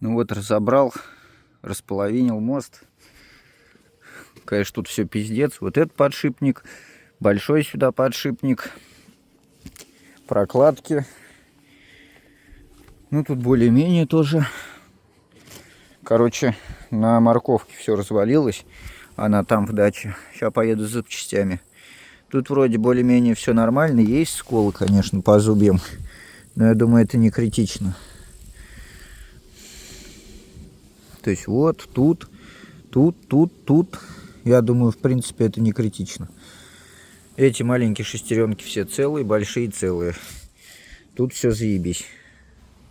Ну вот, разобрал, располовинил мост. Конечно, тут все пиздец. Вот этот подшипник, большой сюда подшипник, прокладки. Ну, тут более-менее тоже. Короче, на морковке все развалилось. Она там в даче. Сейчас поеду за запчастями. Тут вроде более-менее все нормально. Есть сколы, конечно, по зубьям. Но я думаю, это не критично. То есть вот, тут. Я думаю, в принципе, это не критично. Эти маленькие шестеренки все целые, большие целые. Тут все заебись.